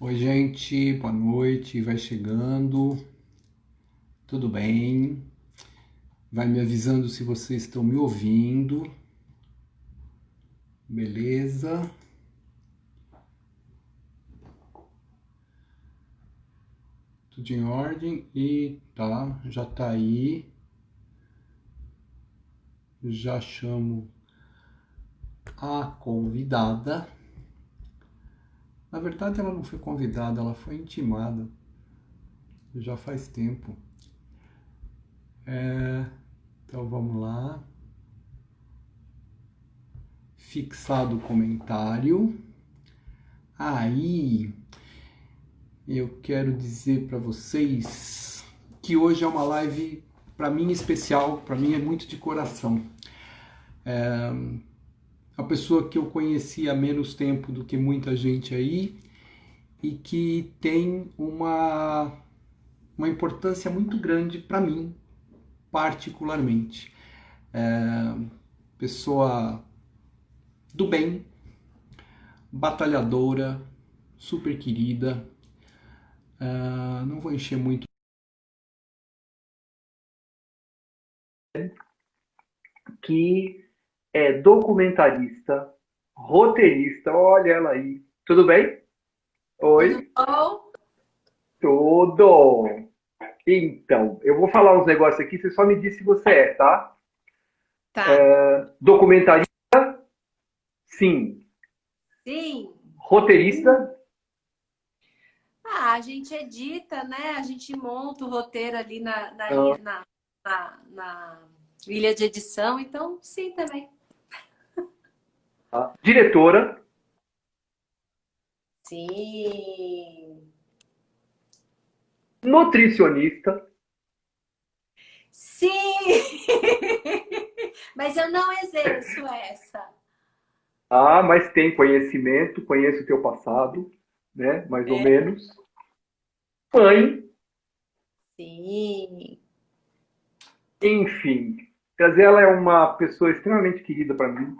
Oi, gente, boa noite. Vai chegando, tudo bem? Vai me avisando se vocês estão me ouvindo, beleza? Tudo em ordem e tá, já tá aí. Já chamo a convidada. Na verdade, ela não foi convidada, ela foi intimada. Já faz tempo. Então vamos lá. Fixado o comentário. Aí, eu quero dizer para vocês que hoje é uma live para mim especial, para mim é muito de coração. A pessoa que eu conheci há menos tempo do que muita gente aí e que tem uma importância muito grande para mim, particularmente. Pessoa do bem, batalhadora, super querida. Não vou encher muito. Que é documentarista, roteirista, olha ela aí. Tudo bem? Tudo Oi? bom? Tudo! Então, eu vou falar uns negócios aqui, você só me diz se você é, tá? Tá. Documentarista, sim. Sim. Roteirista, Ah, a gente edita, né? A gente monta o roteiro ali ah, na ilha de edição, então sim também. diretora, Sim. nutricionista, Sim! Mas eu não exerço essa. mas tem conhecimento, conhece o teu passado, né? Mais ou É, menos. Mãe, sim. enfim. Gazela é uma pessoa extremamente querida para mim.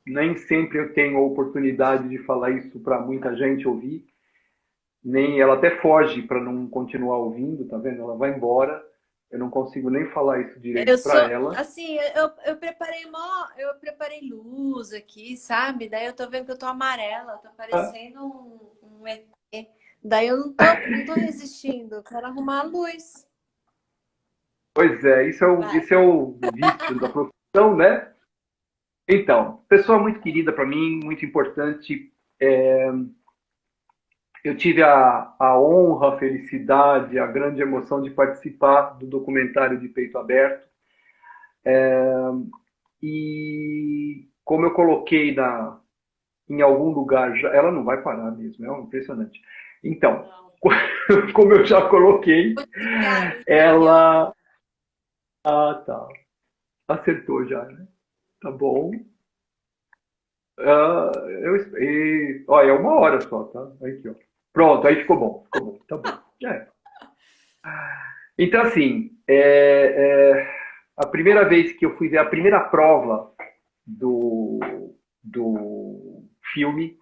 Nem sempre eu tenho a oportunidade de falar isso para muita gente ouvir, nem ela até foge para não continuar ouvindo, tá vendo? Ela vai embora, eu não consigo nem falar isso Eu direito para sou, ela. assim, eu preparei luz aqui, sabe? Daí eu tô vendo que eu tô amarela, tô Ah, parecendo um ET. Daí eu não tô resistindo, quero arrumar a luz. pois é, Vai. isso é o vício da profissão, né? Então, pessoa muito querida para mim, muito importante. Eu tive a honra, a felicidade, a grande emoção de participar do documentário de Peito Aberto. E como eu coloquei em algum lugar, ela não vai parar mesmo, é impressionante. Então, Não. como eu já coloquei, O dia ela. Ah, tá. Acertou já, né? Tá bom. Olha, é uma hora só, tá? Aqui, ó. Pronto, aí ficou bom, ficou bom, tá bom. É. Então, assim, a primeira vez que eu fui ver a primeira prova do, do filme,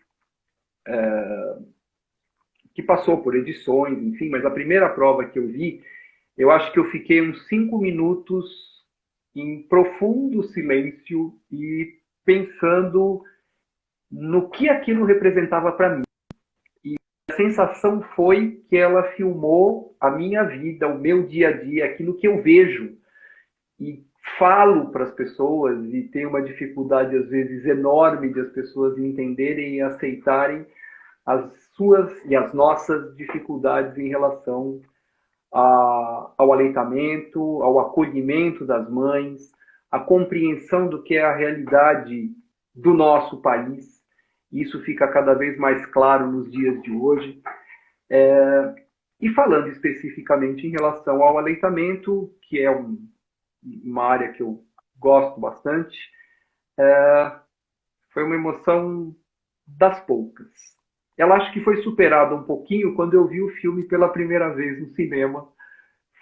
que passou por edições, enfim, mas a primeira prova que eu vi, eu acho que eu fiquei uns 5 minutos em profundo silêncio e pensando no que aquilo representava para mim. A sensação foi que ela filmou a minha vida, o meu dia a dia, aquilo que eu vejo e falo para as pessoas e tenho uma dificuldade às vezes enorme de as pessoas entenderem e aceitarem as suas e as nossas dificuldades em relação ao aleitamento, ao acolhimento das mães, a compreensão do que é a realidade do nosso país. Isso fica cada vez mais claro nos dias de hoje. E falando especificamente em relação ao aleitamento, que é uma área que eu gosto bastante, foi uma emoção das poucas. Ela acho que foi superada um pouquinho quando eu vi o filme pela primeira vez no cinema.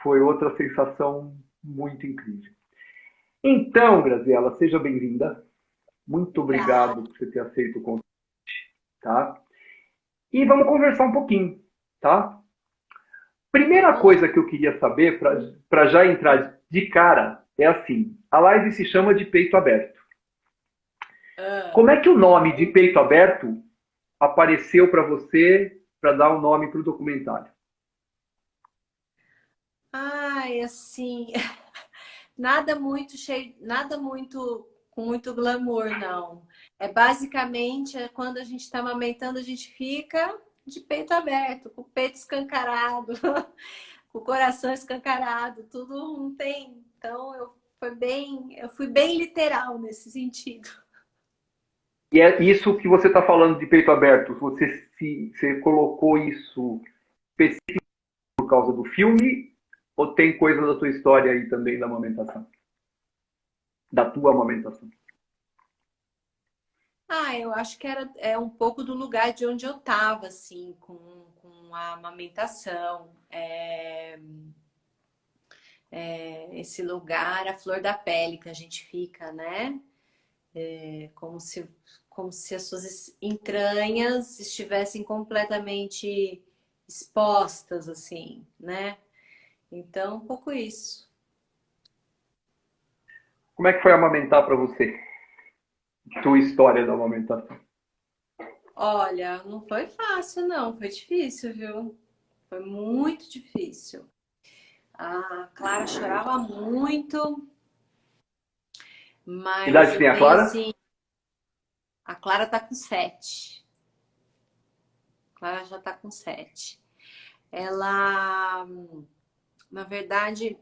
Foi outra sensação muito incrível. Então, Graziela, seja bem-vinda. Muito tá. obrigado por você ter aceito o convite, tá? e vamos conversar um pouquinho, tá? Primeira coisa que eu queria saber, para já entrar de cara, é assim: a live se chama de peito aberto. Ah. Como é que o nome de peito aberto apareceu para você para dar o nome para o documentário? Ai, assim, nada muito cheio, nada muito com muito glamour, não. É basicamente quando a gente está amamentando, a gente fica de peito aberto, com o peito escancarado, com o coração escancarado, tudo não tem. Então eu fui bem literal nesse sentido. E é isso que você está falando de peito aberto. Você colocou isso específico por causa do filme ou tem coisa da tua história aí também da amamentação? Da tua amamentação? Ah, eu acho que é um pouco do lugar de onde eu estava, assim, com a amamentação. Esse lugar, a flor da pele que a gente fica, né? É como se as suas entranhas estivessem completamente expostas, assim, né? Então, um pouco isso. Como é que foi amamentar para você? Tua história da amamentação? Olha, não foi fácil, não. Foi difícil, viu? Foi muito difícil. A Clara chorava muito, Que mas idade eu tem a tenho Clara? assim. A Clara tá com 7. A Clara já tá com 7. Ela, na verdade,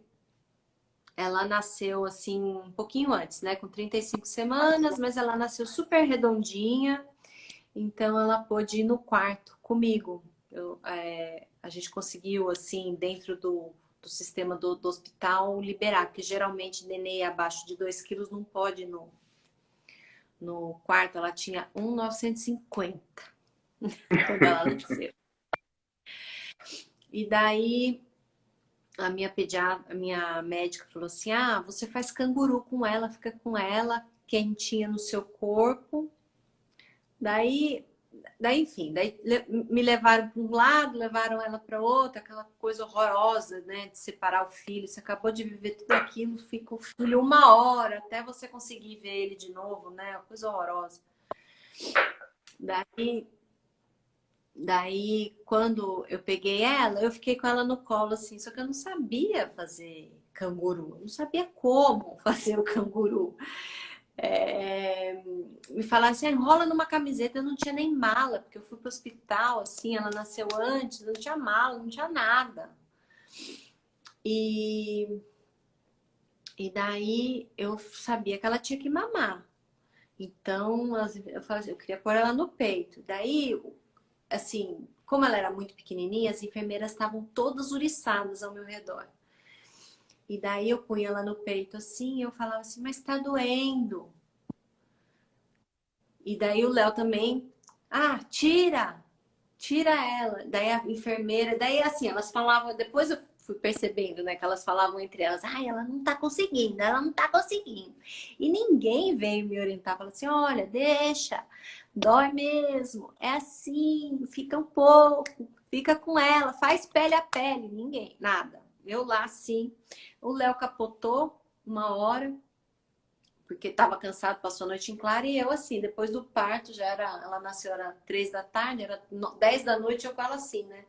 ela nasceu assim um pouquinho antes, né? Com 35 semanas, mas ela nasceu super redondinha. Então ela pôde ir no quarto comigo. A gente conseguiu, assim, dentro do sistema do hospital, liberar, porque geralmente nenê abaixo de 2 quilos não pode ir no quarto. Ela tinha 1,950 quando ela nasceu. E daí a minha médica falou assim: ah, você faz canguru com ela, fica com ela quentinha no seu corpo. Daí enfim, me levaram para um lado, levaram ela para outro, aquela coisa horrorosa, né, de separar o filho. Você acabou de viver tudo aquilo, fica o filho 1 hora até você conseguir ver ele de novo, né, uma coisa horrorosa. Daí, quando eu peguei ela, eu fiquei com ela no colo, assim, só que eu não sabia fazer canguru, eu não sabia como fazer o canguru. Me falaram assim, enrola numa camiseta, eu não tinha nem mala, porque eu fui pro hospital, assim, ela nasceu antes, não tinha mala, não tinha nada. E, daí eu sabia que ela tinha que mamar. Então, eu queria pôr ela no peito. Daí, assim, como ela era muito pequenininha, as enfermeiras estavam todas uriçadas ao meu redor. E daí eu punha ela no peito assim, e eu falava assim, mas tá doendo. E daí o Léo também, ah, tira ela. Daí a enfermeira, daí assim, elas falavam, depois eu fui percebendo, né, que elas falavam entre elas, ai, ela não tá conseguindo, ela não tá conseguindo. E ninguém veio me orientar, falou assim, olha, deixa, dói mesmo, é assim, fica um pouco, fica com ela, faz pele a pele, ninguém, nada. Eu lá assim, o Léo capotou 1 hora, porque estava cansado, passou a noite em claro, e eu assim, depois do parto, já era, ela nasceu, era 3 da tarde, era 10 da noite, eu com ela assim, né?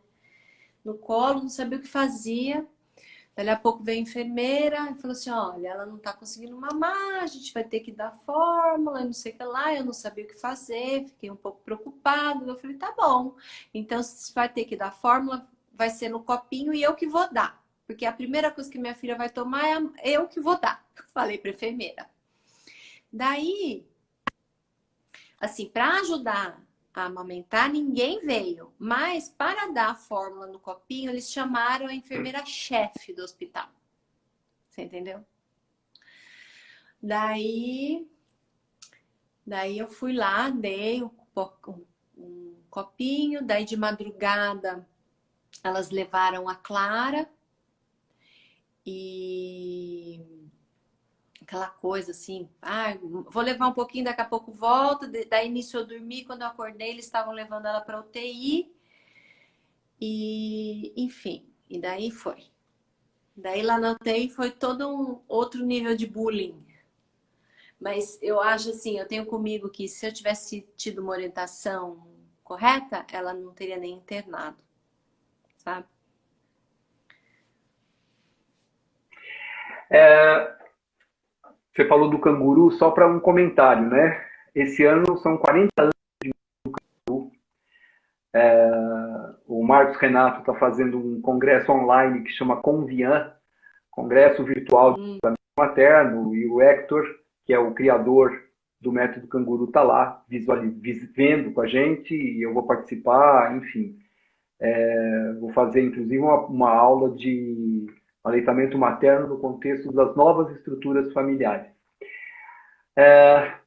No colo, não sabia o que fazia. Dali a pouco veio a enfermeira e falou assim, olha, ela não tá conseguindo mamar, a gente vai ter que dar fórmula, não sei o que lá, eu não sabia o que fazer, fiquei um pouco preocupada. Eu falei, tá bom, então se vai ter que dar fórmula, vai ser no copinho e eu que vou dar. Porque a primeira coisa que minha filha vai tomar é eu que vou dar. Falei pra enfermeira. Daí, assim, para ajudar a amamentar, ninguém veio. Mas para dar a fórmula no copinho, eles chamaram a enfermeira-chefe do hospital. Você entendeu? Daí, eu fui lá, dei um copinho. Daí de madrugada, elas levaram a Clara e aquela coisa assim, ah, vou levar um pouquinho, daqui a pouco volto. Daí início eu dormi, quando eu acordei, eles estavam levando ela para UTI e, enfim, e daí foi. Daí lá na UTI foi todo um outro nível de bullying. Mas eu acho assim, eu tenho comigo que se eu tivesse tido uma orientação correta, ela não teria nem internado, sabe? Você falou do canguru, só para um comentário, né? Esse ano são 40 anos. O Marcos Renato está fazendo um congresso online que chama Convian, congresso virtual materno, e o Hector, que é o criador do método canguru, está lá vendo com a gente, e eu vou participar, enfim. Vou fazer, inclusive, uma aula de aleitamento materno no contexto das novas estruturas familiares.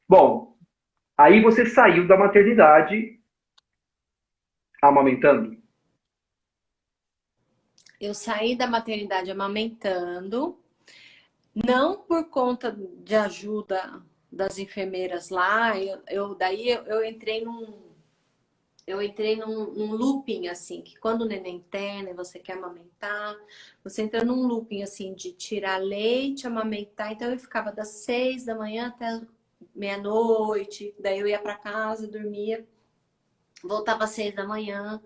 Bom, aí você saiu da maternidade amamentando? Eu saí da maternidade amamentando, não por conta de ajuda das enfermeiras lá, daí eu entrei num looping, assim, que quando o neném interna e você quer amamentar, você entra num looping, assim, de tirar leite, amamentar. Então, eu ficava das 6 da manhã até meia-noite, daí eu ia para casa, dormia, voltava às 6 da manhã.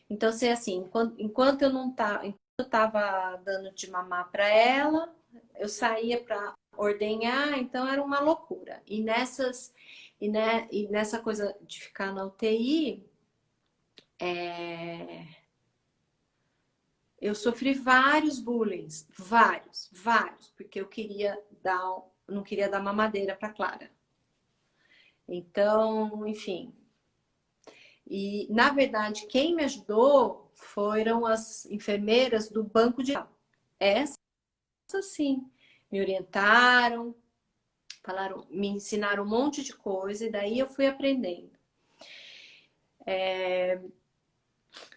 Então, assim, enquanto eu não tava, enquanto eu tava dando de mamar para ela, eu saía para ordenhar, então era uma loucura. E nessa coisa de ficar na UTI, eu sofri vários bullying, vários, porque não queria dar mamadeira para Clara. Então, enfim. E na verdade, quem me ajudou foram as enfermeiras do banco de essas sim, me orientaram, falaram, me ensinaram um monte de coisa e daí eu fui aprendendo.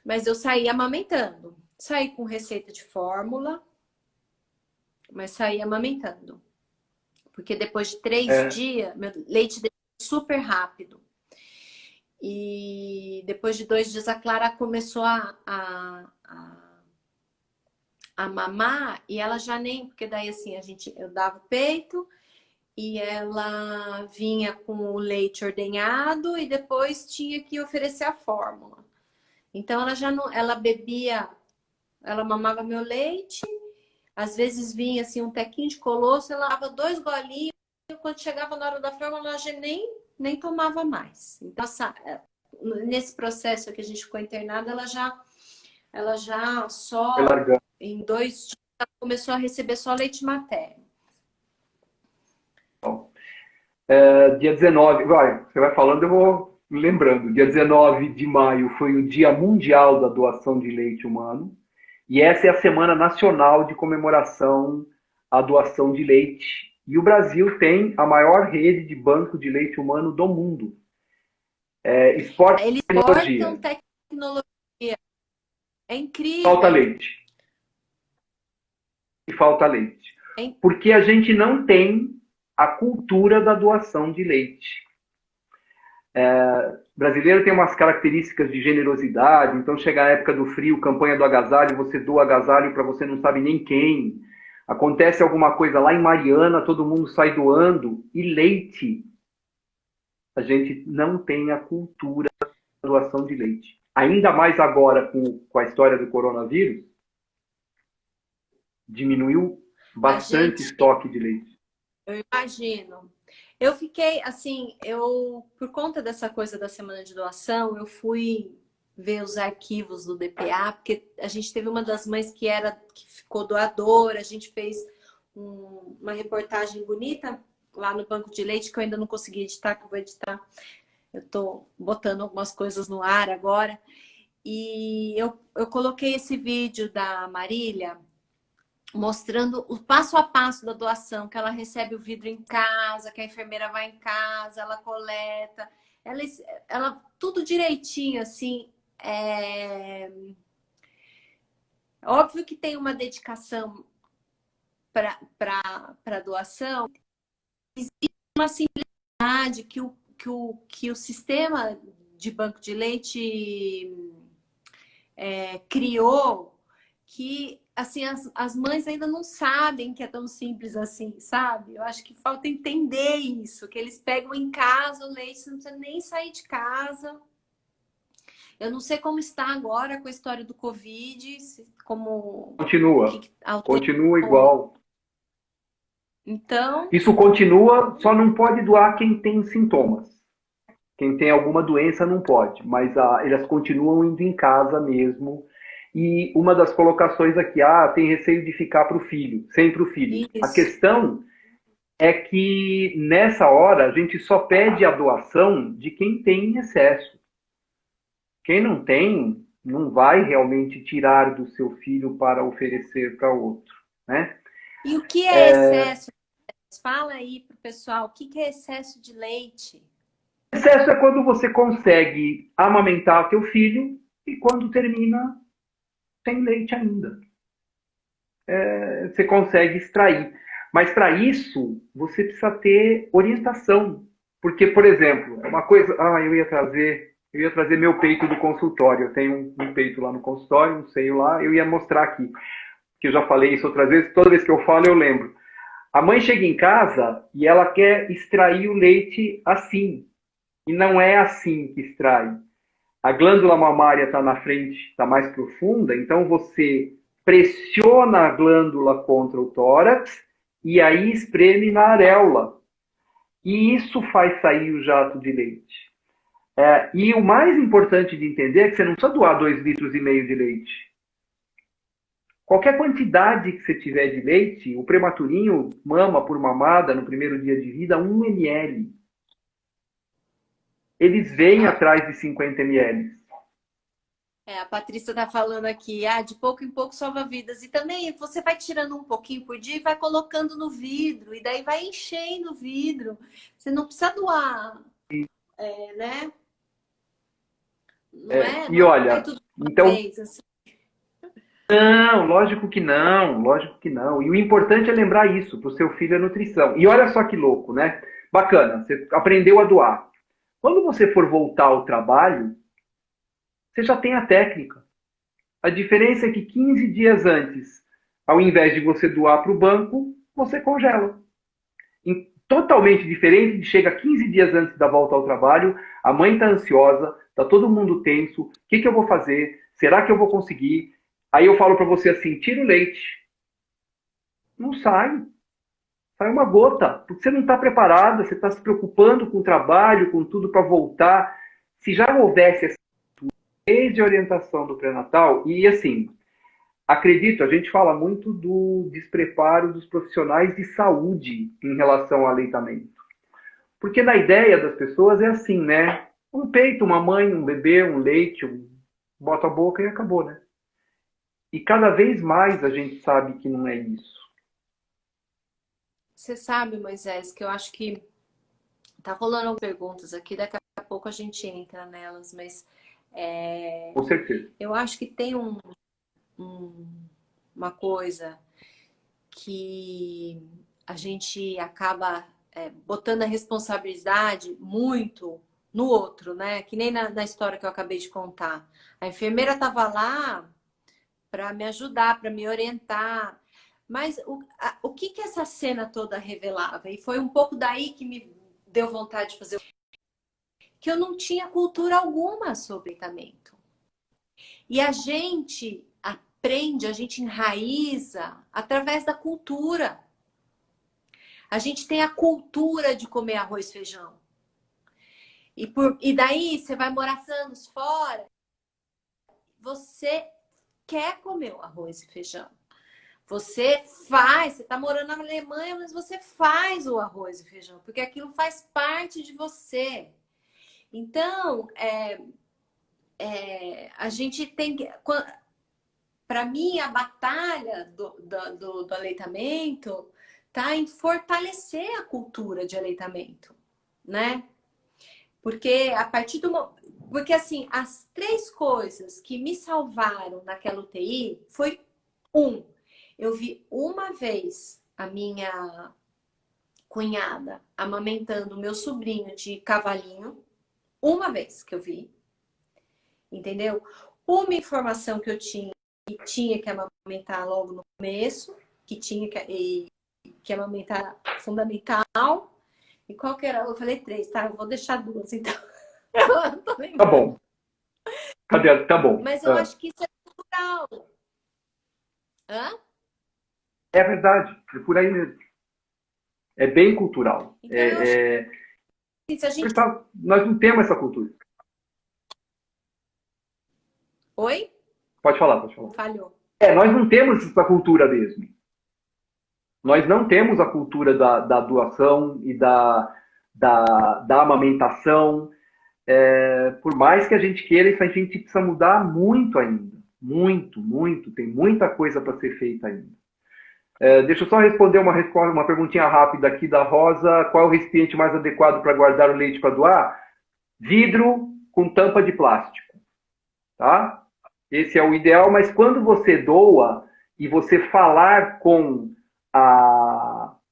Mas eu saí amamentando. Saí com receita de fórmula, mas saí amamentando. Porque depois de 3 dias, meu leite desceu super rápido. E depois de 2 dias, a Clara começou a mamar e ela já nem... Porque daí, assim, eu dava o peito e ela vinha com o leite ordenhado e depois tinha que oferecer a fórmula. Então, ela já não... Ela bebia... Ela mamava meu leite, às vezes vinha assim um tequinho de colosso, ela dava 2 golinhos, e quando chegava na hora da fórmula, ela já nem tomava mais. Então, nesse processo que a gente ficou internada, ela já só em 2 dias ela começou a receber só leite materno. Dia 19, você vai falando, eu vou lembrando. Dia 19 de maio foi o Dia Mundial da Doação de Leite Humano. E essa é a Semana Nacional de Comemoração à Doação de Leite. E o Brasil tem a maior rede de banco de leite humano do mundo. Esporte e tecnologia. Tecnologia. É incrível. Falta leite. E falta leite. Porque a gente não tem a cultura da doação de leite. O brasileiro tem umas características de generosidade, então chega a época do frio, campanha do agasalho, você doa agasalho para você não sabe nem quem. Acontece alguma coisa lá em Mariana, todo mundo sai doando. E leite, a gente não tem a cultura da doação de leite. Ainda mais agora com a história do coronavírus, diminuiu bastante estoque de leite. Eu imagino. Eu fiquei, assim, por conta dessa coisa da semana de doação, eu fui ver os arquivos do DPA, porque a gente teve uma das mães que ficou doadora, a gente fez uma reportagem bonita lá no Banco de Leite, que eu ainda não consegui editar, que eu vou editar. Eu tô botando algumas coisas no ar agora. E eu coloquei esse vídeo da Marília, mostrando o passo a passo da doação, que ela recebe o vidro em casa, que a enfermeira vai em casa, ela coleta, ela tudo direitinho, assim. Óbvio que tem uma dedicação para doação, existe uma simplicidade que o sistema de banco de leite criou, que assim as mães ainda não sabem que é tão simples assim, sabe? Eu acho que falta entender isso, que eles pegam em casa o leite, você não precisa nem sair de casa. Eu não sei como está agora com a história do Covid, como Continua igual. Então, isso continua, só não pode doar quem tem sintomas. Quem tem alguma doença não pode, mas elas continuam indo em casa mesmo. E uma das colocações aqui, tem receio de ficar para o filho, sempre o filho. isso. A questão é que nessa hora a gente só pede a doação de quem tem em excesso. Quem não tem, não vai realmente tirar do seu filho para oferecer para outro, né? E o que é excesso? Fala aí pro pessoal, o que é excesso de leite? Excesso é quando você consegue amamentar teu filho e quando termina, tem leite ainda. Você consegue extrair. Mas para isso, você precisa ter orientação. Porque, por exemplo, uma coisa... eu ia trazer meu peito do consultório. Eu tenho um peito lá no consultório, um seio lá. Eu ia mostrar aqui. Que eu já falei isso outras vezes. Toda vez que eu falo, eu lembro. A mãe chega em casa e ela quer extrair o leite assim. E não é assim que extrai. A glândula mamária está na frente, está mais profunda, então você pressiona a glândula contra o tórax e aí espreme na areola. E isso faz sair o jato de leite. E o mais importante de entender é que você não precisa doar 2,5 litros de leite. Qualquer quantidade que você tiver de leite, o prematurinho mama por mamada no primeiro dia de vida 1 ml. Eles vêm atrás de 50 ml. A Patrícia tá falando aqui, de pouco em pouco salva vidas. E também você vai tirando um pouquinho por dia e vai colocando no vidro. E daí vai enchendo o vidro. Você não precisa doar, né? E olha, é tudo uma então... vez, assim. Não, lógico que não, lógico que não. E o importante é lembrar isso, para o seu filho é nutrição. E olha só que louco, né? Bacana, você aprendeu a doar. Quando você for voltar ao trabalho, você já tem a técnica. A diferença é que 15 dias antes, ao invés de você doar para o banco, você congela. Totalmente diferente de chega 15 dias antes da volta ao trabalho, a mãe está ansiosa, está todo mundo tenso, o que eu vou fazer? Será que eu vou conseguir? Aí eu falo para você assim, tira o leite. Não sai. Sai uma gota, porque você não está preparada, você está se preocupando com o trabalho, com tudo para voltar. Se já houvesse essa desde a orientação do pré-natal, e assim, acredito, a gente fala muito do despreparo dos profissionais de saúde em relação ao aleitamento. Porque na ideia das pessoas é assim, né? Um peito, uma mãe, um bebê, um leite, bota a boca e acabou, né? E cada vez mais a gente sabe que não é isso. Você sabe, Moisés, que eu acho que tá rolando algumas perguntas aqui, daqui a pouco a gente entra nelas, mas Com certeza. eu acho que tem uma coisa que a gente acaba botando a responsabilidade muito no outro, né? Que nem na história que eu acabei de contar. A enfermeira estava lá para me ajudar, para me orientar. Mas o que essa cena toda revelava? E foi um pouco daí que me deu vontade de fazer. Que eu não tinha cultura alguma sobre aleitamento. E a gente aprende, a gente enraiza através da cultura. A gente tem a cultura de comer arroz e feijão. E daí você vai morar anos fora, você quer comer o arroz e feijão. Você está morando na Alemanha, mas você faz o arroz e feijão, porque aquilo faz parte de você. Então, a gente tem que... Para mim, a batalha do aleitamento está em fortalecer a cultura de aleitamento, né? Porque a partir do... Porque, assim, as 3 coisas que me salvaram naquela UTI foi... Eu vi uma vez a minha cunhada amamentando o meu sobrinho de cavalinho. Uma vez que eu vi. Entendeu? Uma informação que eu tinha, que tinha que amamentar logo no começo, que amamentar fundamental. E qual que era? Eu falei 3, tá? Eu vou deixar 2, então. Eu não tô Tá lembrando. bom. Cadê? Tá bom. Mas eu acho que isso é cultural. Hã? É verdade, é por aí mesmo. É bem cultural. Então eu acho que se a gente... Nós não temos essa cultura. Oi? Pode falar, pode falar. Falhou. Nós não temos essa cultura mesmo. Nós não temos a cultura da doação e da amamentação. Por mais que a gente queira, isso a gente precisa mudar muito ainda. Muito, muito. Tem muita coisa para ser feita ainda. Deixa eu só responder uma perguntinha rápida aqui da Rosa. Qual é o recipiente mais adequado para guardar o leite para doar? Vidro com tampa de plástico. Tá? Esse é o ideal, mas quando você doa e você falar com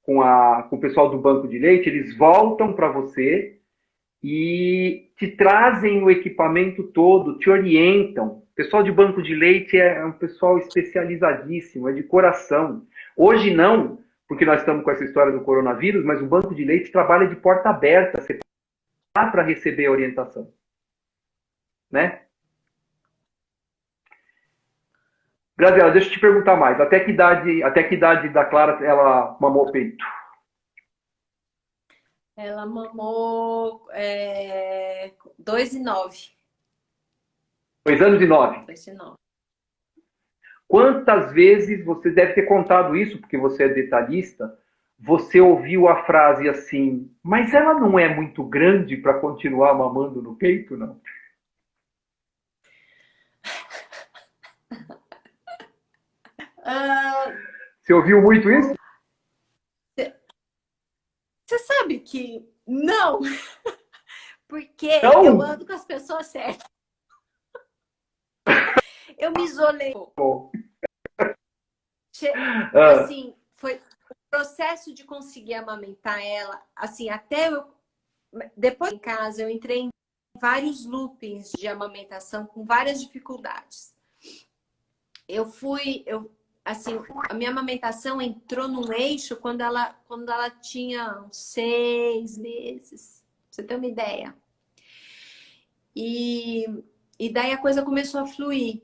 o pessoal do banco de leite, eles voltam para você e te trazem o equipamento todo, te orientam. O pessoal de banco de leite é um pessoal especializadíssimo, é de coração. Hoje não, porque nós estamos com essa história do coronavírus, mas o banco de leite trabalha de porta aberta, você dá para receber a orientação. Né? Graziela, deixa eu te perguntar mais. Até que idade da Clara ela mamou peito? Ela mamou 2 e 9. 2 anos e 9. 2 e 9. Quantas vezes, você deve ter contado isso, porque você é detalhista, você ouviu a frase assim, mas ela não é muito grande para continuar mamando no peito, não? Você ouviu muito isso? Você sabe que não, porque Não? eu ando com as pessoas certas. Eu me isolei. Assim, foi o processo de conseguir amamentar ela, assim, até eu... Depois em casa, eu entrei em vários loopings de amamentação com várias dificuldades. Assim, a minha amamentação entrou num eixo quando ela tinha uns 6 meses, pra você ter uma ideia. E daí a coisa começou a fluir.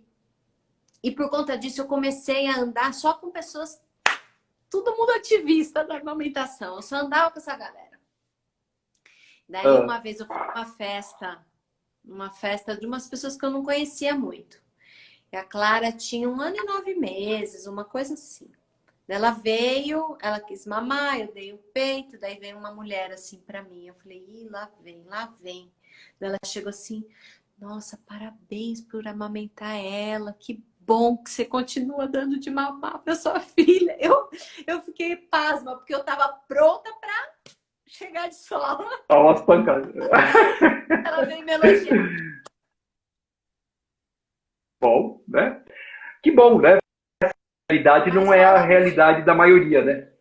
E por conta disso eu comecei a andar só com pessoas, todo mundo ativista da amamentação. Eu só andava com essa galera. Daí uma vez eu fui numa festa de umas pessoas que eu não conhecia muito. E a Clara tinha 1 ano e 9 meses, uma coisa assim. Ela veio, ela quis mamar, eu dei o peito, daí veio uma mulher assim pra mim. Eu falei, ih, lá vem, lá vem. Daí ela chegou assim, nossa, parabéns por amamentar ela, que bom que você continua dando de mamar pra sua filha. Eu fiquei pasma, porque eu tava pronta pra chegar de sola. Umas pancadas. Ela veio me elogiar. Bom, né? Que bom, né? A realidade não é a realidade da maioria, né?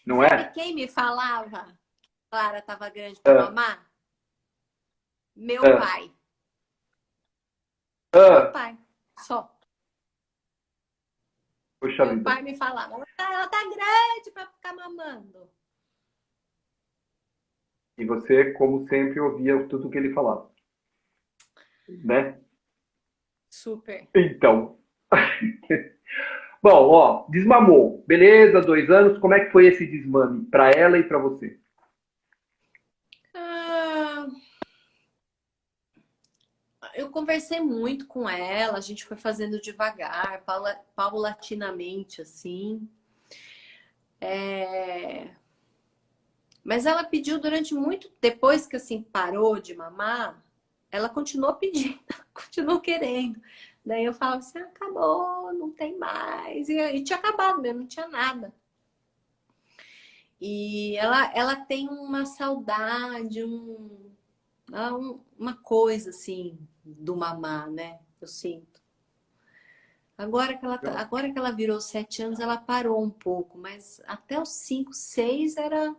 Não Sabe é? quem me falava que Clara estava grande para mamar? Meu pai. Meu pai. Só. Poxa Meu vida. pai me falava, ela tá grande para ficar mamando. E você, como sempre, ouvia tudo o que ele falava. Né? Super. Então. Bom, ó, desmamou. Beleza, 2 anos. Como é que foi esse desmame para ela e para você? Eu conversei muito com ela, a gente foi fazendo devagar, paulatinamente, assim. Mas ela pediu durante muito... Depois que, assim, parou de mamar, ela continuou pedindo, continuou querendo. Daí eu falava assim, acabou, não tem mais. E tinha acabado mesmo, não tinha nada. E ela tem uma saudade, uma coisa assim do mamar, né? Eu sinto. Agora que ela virou 7 anos, ela parou um pouco, mas até os 5, 6 era.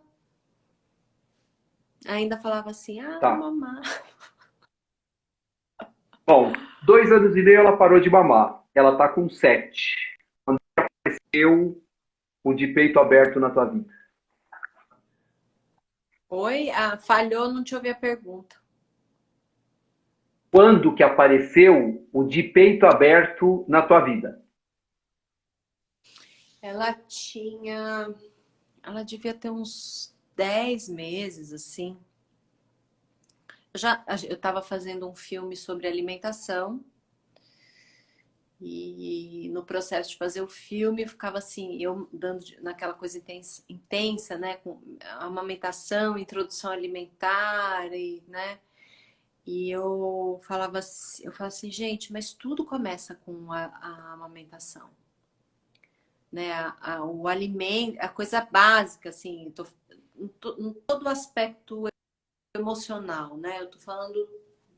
Ainda falava assim, Tá. mamá. Bom, 2 anos e meio ela parou de mamar. Ela tá com 7. Eu, o de peito aberto na tua vida. Oi? Falhou, não te ouvi a pergunta. Quando que apareceu o de peito aberto na tua vida? Ela tinha. Ela devia ter uns 10 meses, assim. Eu estava fazendo um filme sobre alimentação. E no processo de fazer o filme, eu ficava assim, eu dando naquela coisa intensa, né? Com amamentação, introdução alimentar, e, né? E eu falava assim, gente, mas tudo começa com a amamentação, né? O alimento, a coisa básica, assim, em todo o aspecto emocional, né? Eu tô falando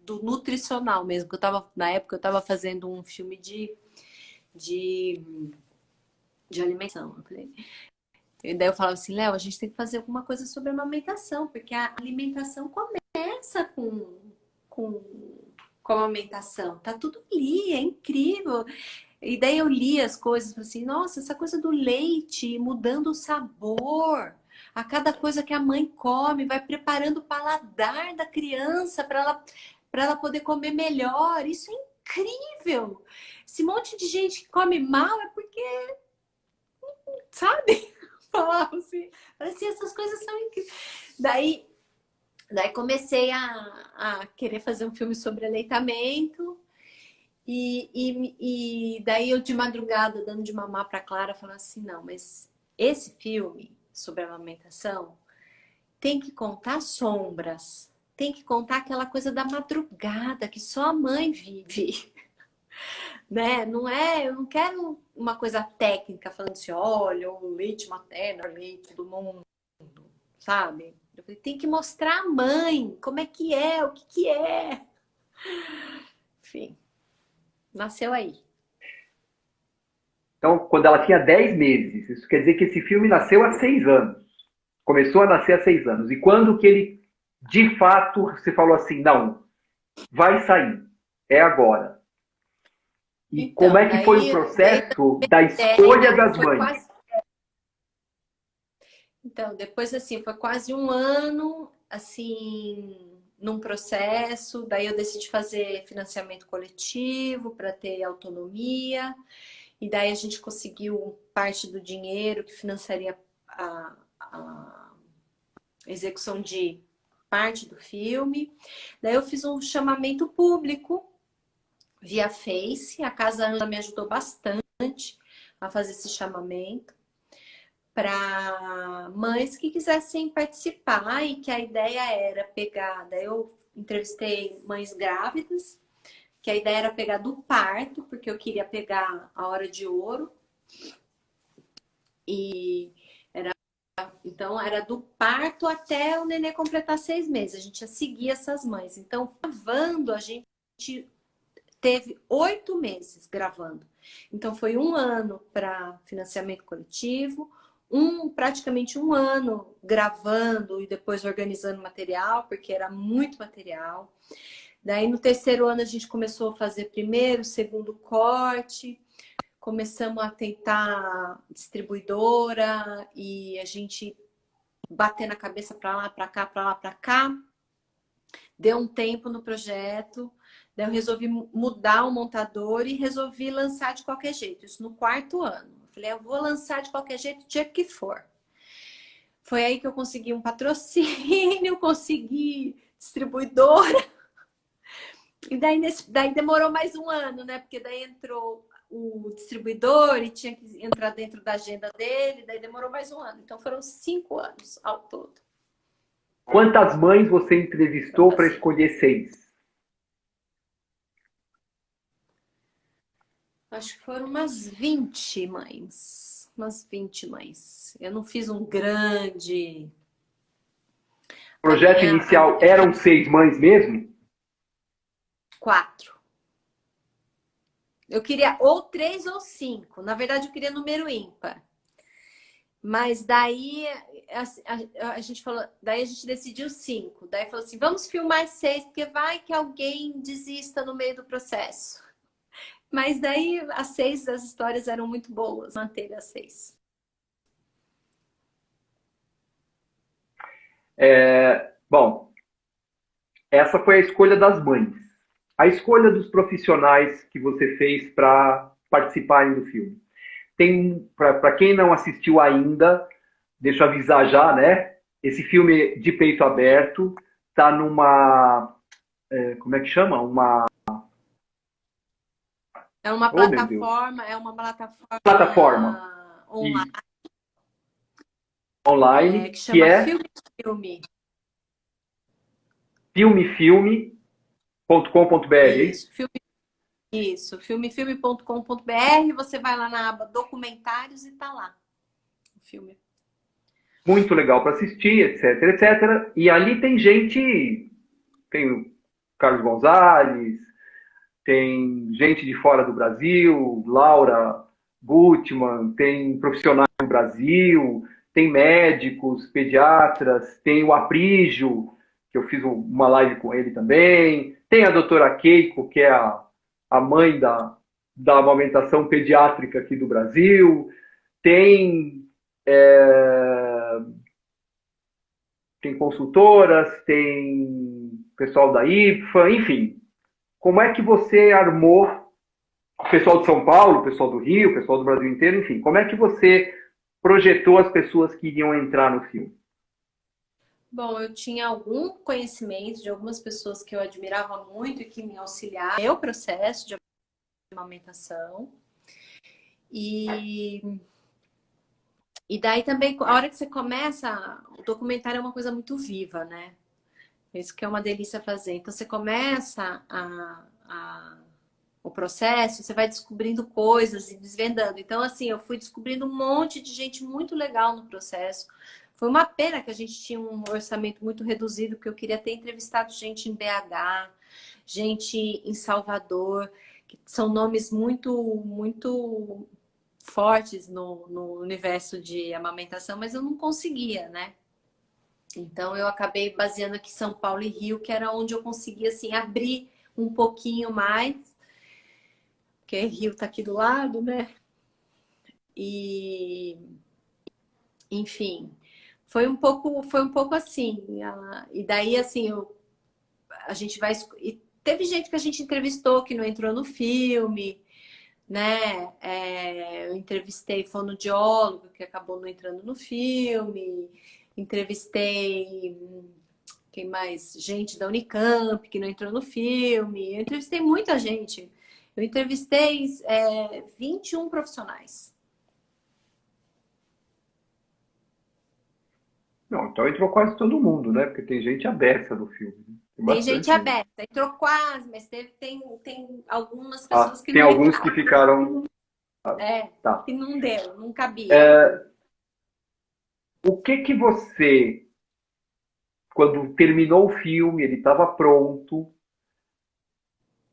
do nutricional mesmo, que na época eu estava fazendo um filme de, de alimentação. E daí eu falava assim, Léo, a gente tem que fazer alguma coisa sobre a amamentação, porque a alimentação começa com, com a amamentação. Tá tudo ali, é incrível. E daí eu li as coisas, assim, nossa, essa coisa do leite mudando o sabor. A cada coisa que a mãe come, vai preparando o paladar da criança para ela poder comer melhor. Isso é incrível. Esse monte de gente que come mal é porque, sabe? Falava assim, essas coisas são incríveis. Daí comecei a querer fazer um filme sobre aleitamento. E daí eu de madrugada, dando de mamar para Clara, falando assim, não, mas esse filme sobre a amamentação tem que contar sombras. Tem que contar aquela coisa da madrugada que só a mãe vive. Né? Não é, eu não quero uma coisa técnica falando assim, olha, o leite materno, o leite do mundo, sabe? Eu falei, tem que mostrar a mãe, como é que é, o que que é. Enfim, nasceu aí. Então, quando ela tinha 10 meses, isso quer dizer que esse filme nasceu há 6 anos. Começou a nascer há 6 anos. E quando que ele, de fato, você falou assim, não, vai sair, é agora. E como Então, é que foi o daí processo da escolha ideia das foi mães? quase. Então, depois assim, foi quase um ano, assim, num processo. Daí eu decidi fazer financiamento coletivo para ter autonomia. E daí a gente conseguiu parte do dinheiro que financiaria a execução de parte do filme. Daí eu fiz um chamamento público via Face. A Casa Anja me ajudou bastante a fazer esse chamamento para mães que quisessem participar e que a ideia era pegar. Daí eu entrevistei mães grávidas, que a ideia era pegar do parto, porque eu queria pegar a hora de ouro. E então era do parto até o nenê completar 6 meses. A gente ia seguir essas mães. Então, gravando, a gente teve 8 meses gravando. Então foi um ano para financiamento coletivo, praticamente um ano gravando e depois organizando material, porque era muito material. Daí no terceiro ano a gente começou a fazer primeiro, segundo corte, começamos a tentar distribuidora e a gente bater na cabeça para lá, para cá, para lá, para cá. Deu um tempo no projeto, daí eu resolvi mudar o montador e resolvi lançar de qualquer jeito, isso no quarto ano. Eu falei, eu vou lançar de qualquer jeito, o dia que for. Foi aí que eu consegui um patrocínio, consegui distribuidora. E daí demorou mais um ano, né? Porque daí entrou o distribuidor e tinha que entrar dentro da agenda dele, daí demorou mais um ano. Então foram 5 anos ao todo. Quantas mães você entrevistou para escolher 6? Acho que foram umas 20 mães. Umas 20 mães. Eu não fiz um grande. O projeto inicial eram 6 mães mesmo? 4. Eu queria ou 3 ou 5. Na verdade, eu queria número ímpar. Mas daí a gente falou, daí a gente decidiu 5. Daí falou assim, vamos filmar 6, porque vai que alguém desista no meio do processo. Mas daí as 6 das histórias eram muito boas, manteve as 6. Bom, essa foi a escolha das mães. A escolha dos profissionais que você fez para participarem do filme. Tem, para quem não assistiu ainda, deixa eu avisar já, né? Esse filme de peito aberto tá numa, como é que chama? É uma Oh, meu Deus. plataforma online, Online, que que chama é Filme. filmefilme.com.br, é isso? Filmefilme.com.br, você vai lá na aba documentários e tá lá o filme. Muito legal para assistir, etc, etc. E ali tem gente, tem o Carlos Gonzalez, tem gente de fora do Brasil, Laura Gutmann, tem profissionais do Brasil, tem médicos, pediatras, tem o Aprígio, que eu fiz uma live com ele também, tem a doutora Keiko, que é a mãe da amamentação pediátrica aqui do Brasil, tem, tem consultoras, tem pessoal da IFA, enfim. Como é que você armou o pessoal de São Paulo, o pessoal do Rio, o pessoal do Brasil inteiro, enfim, como é que você projetou as pessoas que iriam entrar no filme? Bom, eu tinha algum conhecimento de algumas pessoas que eu admirava muito e que me auxiliaram no meu processo de amamentação. E daí também, a hora que você começa, o documentário é uma coisa muito viva, né? Isso que é uma delícia fazer. Então, você começa o processo, você vai descobrindo coisas e desvendando. Então, assim, eu fui descobrindo um monte de gente muito legal no processo. Foi uma pena que a gente tinha um orçamento muito reduzido, porque eu queria ter entrevistado gente em BH, gente em Salvador, que são nomes muito fortes no universo de amamentação, mas eu não conseguia, né? Então, eu acabei baseando aqui São Paulo e Rio, que era onde eu conseguia, assim, abrir um pouquinho mais, porque Rio tá aqui do lado, né? E, enfim, foi um pouco assim. E daí, assim, a gente vai... E teve gente que a gente entrevistou que não entrou no filme, né? Eu entrevistei fonoaudiólogo que acabou não entrando no filme, entrevistei quem mais? Gente da Unicamp que não entrou no filme. Eu entrevistei muita gente. Eu entrevistei 21 profissionais. Não, então entrou quase todo mundo, né? Porque tem gente aberta no filme. Né? Tem gente aberta, entrou quase, mas tem algumas pessoas que tem não alguns que entraram. ficaram... Tá. Que não deu, não cabia. O que você, quando terminou o filme, ele estava pronto,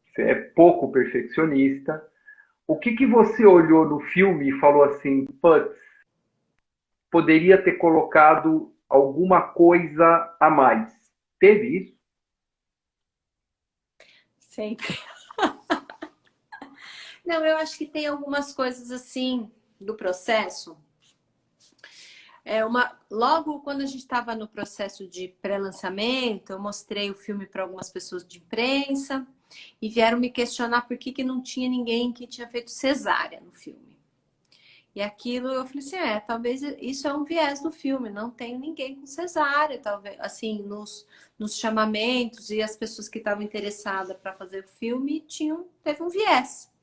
você é pouco perfeccionista, o que você olhou no filme e falou assim, putz, poderia ter colocado alguma coisa a mais? Teve isso? Sempre. Não, eu acho que tem algumas coisas assim do processo. Logo quando a gente estava no processo de pré-lançamento, eu mostrei o filme para algumas pessoas de imprensa e vieram me questionar por que não tinha ninguém que tinha feito cesárea no filme. E aquilo eu falei assim, talvez isso é um viés do filme, não tem ninguém com cesárea, talvez, assim, nos chamamentos e as pessoas que estavam interessadas para fazer o filme teve um viés.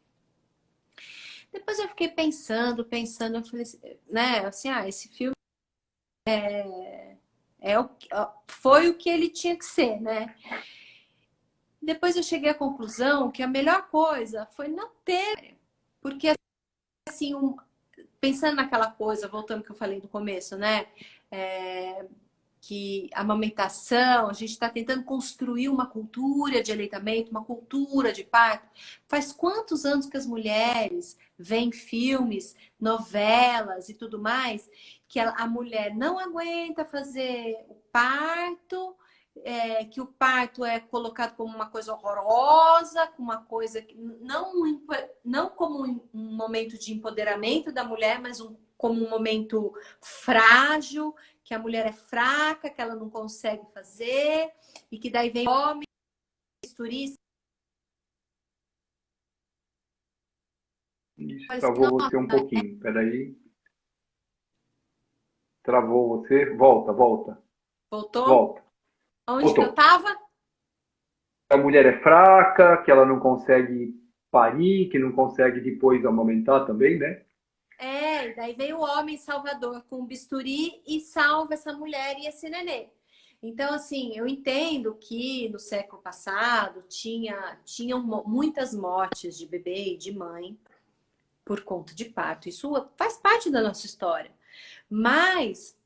Depois eu fiquei pensando, eu falei, né, assim, esse filme foi o que ele tinha que ser, né? Depois eu cheguei à conclusão que a melhor coisa foi não ter, porque assim, pensando naquela coisa, voltando ao que eu falei no começo, né? que a amamentação, a gente está tentando construir uma cultura de aleitamento, uma cultura de parto. Faz quantos anos que as mulheres veem filmes, novelas e tudo mais, que a mulher não aguenta fazer o parto, que o parto é colocado como uma coisa horrorosa, como uma coisa que não como um momento de empoderamento da mulher, mas como um momento frágil, que a mulher é fraca, que ela não consegue fazer, e que daí vem homem, turista. Isso, Fala assim, travou você um pouquinho. Peraí. Travou você. Volta, volta. voltou? Volta. Onde que eu Voltou. tava? A mulher é fraca, que ela não consegue parir, que não consegue depois amamentar também, né? E daí vem o homem salvador com o bisturi e salva essa mulher e esse nenê. Então, assim, eu entendo que no século passado tinham muitas mortes de bebê e de mãe por conta de parto. Isso faz parte da nossa história. Mas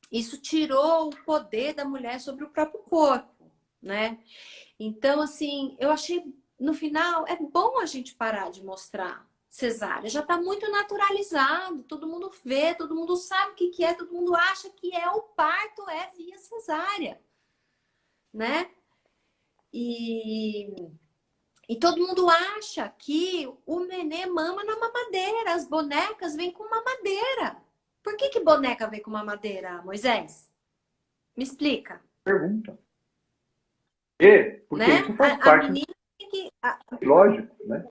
isso tirou o poder da mulher sobre o próprio corpo, né? Então, assim, eu achei, no final, é bom a gente parar de mostrar cesárea. Já está muito naturalizado, todo mundo vê, todo mundo sabe o que é, todo mundo acha que é o parto, é via cesárea, né? E todo mundo acha que o nenê mama na mamadeira, as bonecas vêm com mamadeira. Por que boneca vem com mamadeira, Moisés? Me explica, Pergunta. E, porque né? isso faz A parte, menina que, lógico, né?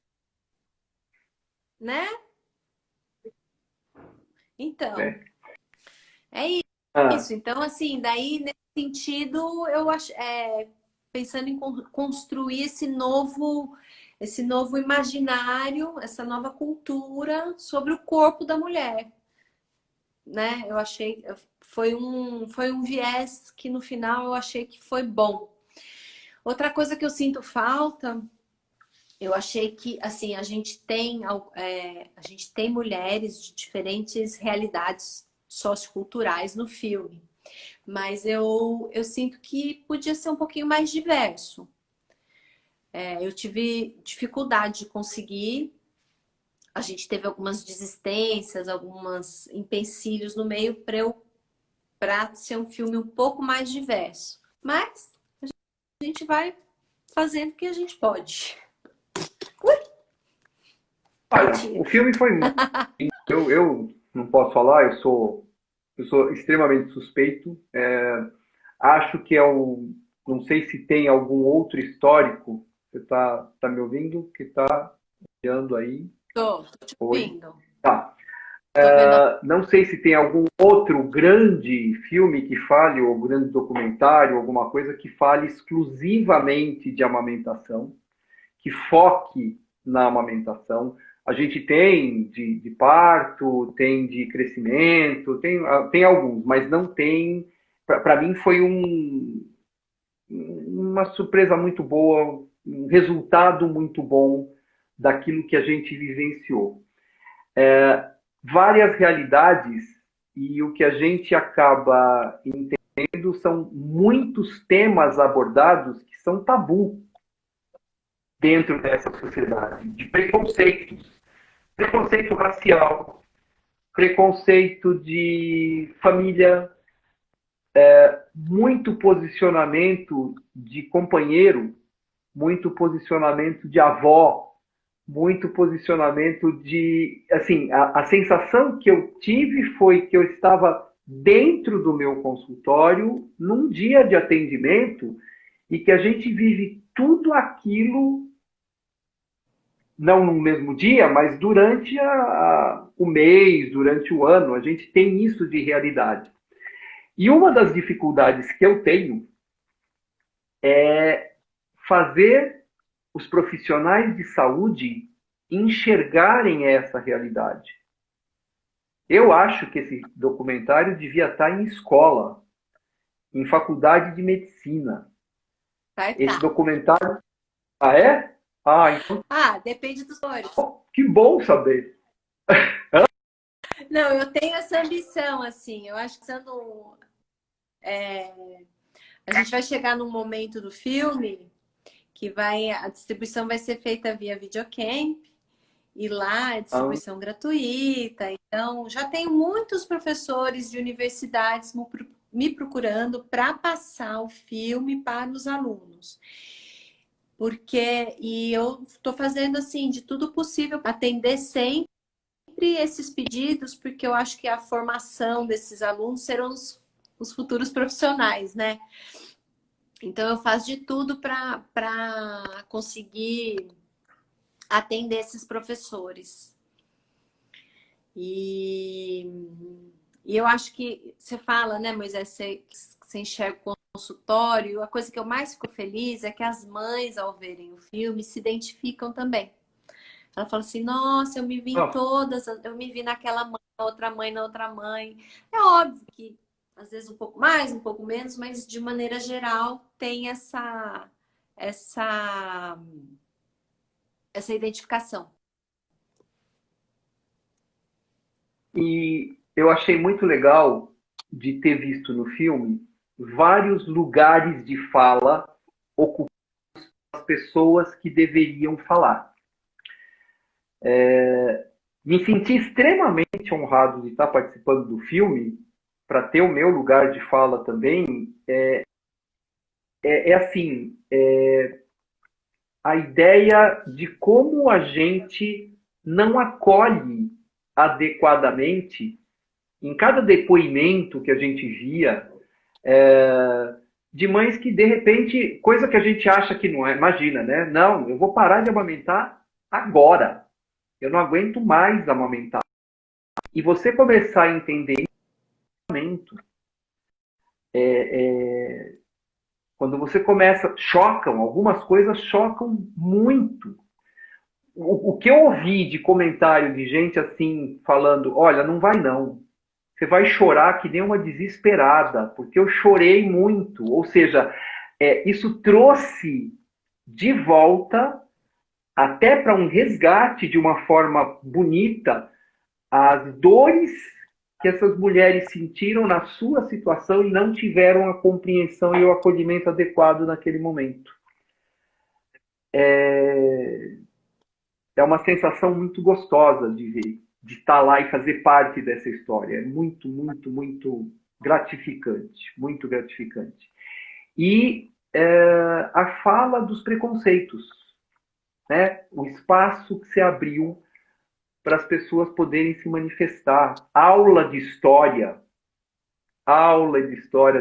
né? Então, É. é Ah, isso. Então, assim, daí, nesse sentido, eu acho, pensando em construir esse novo imaginário, essa nova cultura sobre o corpo da mulher, né? Eu achei, foi um viés que no final eu achei que foi bom. Outra coisa que eu sinto falta, eu achei que, assim, a gente tem mulheres de diferentes realidades socioculturais no filme. Mas eu sinto que podia ser um pouquinho mais diverso. Eu tive dificuldade de conseguir. A gente teve algumas desistências, alguns empecilhos no meio para ser um filme um pouco mais diverso. Mas a gente vai fazendo o que a gente pode. Ui, olha, mentira. o filme foi muito. Eu não posso falar, eu sou extremamente suspeito. Acho que é o. Não sei se tem algum outro histórico. Você tá me ouvindo? Que tá olhando aí? Tô te Oi? ouvindo. Tá. Tô vendo. Não sei se tem algum outro grande filme que fale, ou grande documentário, alguma coisa que fale exclusivamente de amamentação, que foque na amamentação. A gente tem de parto, tem de crescimento, tem alguns, mas não tem. Para mim foi uma surpresa muito boa, um resultado muito bom daquilo que a gente vivenciou. Várias realidades, e o que a gente acaba entendendo são muitos temas abordados que são tabu dentro dessa sociedade, de preconceitos, preconceito racial, preconceito de família, muito posicionamento de companheiro, muito posicionamento de avó, muito posicionamento de... Assim, a sensação que eu tive foi que eu estava dentro do meu consultório, num dia de atendimento, e que a gente vive tudo aquilo, não no mesmo dia, mas durante o mês, durante o ano, a gente tem isso de realidade. E uma das dificuldades que eu tenho é fazer os profissionais de saúde enxergarem essa realidade. Eu acho que esse documentário devia estar em escola, em faculdade de medicina. Vai Esse tá. documentário... Ah, é? Ah, então Depende dos cores. que bom saber. Não, eu tenho essa ambição, assim. Eu acho que sendo A gente vai chegar num momento do filme que a distribuição vai ser feita via videocamp, e lá é Ah, distribuição gratuita. Então, já tenho muitos professores de universidades me procurando para passar o filme para os alunos. E eu estou fazendo assim de tudo possível para atender sempre esses pedidos, porque eu acho que a formação desses alunos serão os futuros profissionais, né? Então eu faço de tudo para conseguir atender esses professores. E eu acho que você fala, né, Moisés, você enxerga o consultório, a coisa que eu mais fico feliz é que as mães, ao verem o filme, se identificam também. Ela fala assim, nossa, eu me vi em ah, todas, eu me vi naquela mãe, na outra mãe. É óbvio que às vezes um pouco mais, um pouco menos, mas de maneira geral tem essa, essa identificação. e eu achei muito legal de ter visto no filme vários lugares de fala ocupados pelas pessoas que deveriam falar. Me senti extremamente honrado de estar participando do filme, para ter o meu lugar de fala também. É assim, a ideia de como a gente não acolhe adequadamente em cada depoimento que a gente via, de mães que, de repente, coisa que a gente acha que não é, imagina, né? Não, eu vou parar de amamentar agora. Eu não aguento mais amamentar. E você começar a entender isso, quando você começa, algumas coisas chocam muito. O que eu ouvi de comentário de gente assim, falando, olha, não vai não. Você vai chorar que nem uma desesperada, porque eu chorei muito. Ou seja, isso trouxe de volta, até para um resgate de uma forma bonita, as dores que essas mulheres sentiram na sua situação e não tiveram a compreensão e o acolhimento adequado naquele momento. É uma sensação muito gostosa de ver, de estar lá e fazer parte dessa história. É muito, muito, muito gratificante, muito gratificante. E a fala dos preconceitos, né? O espaço que se abriu para as pessoas poderem se manifestar. Aula de história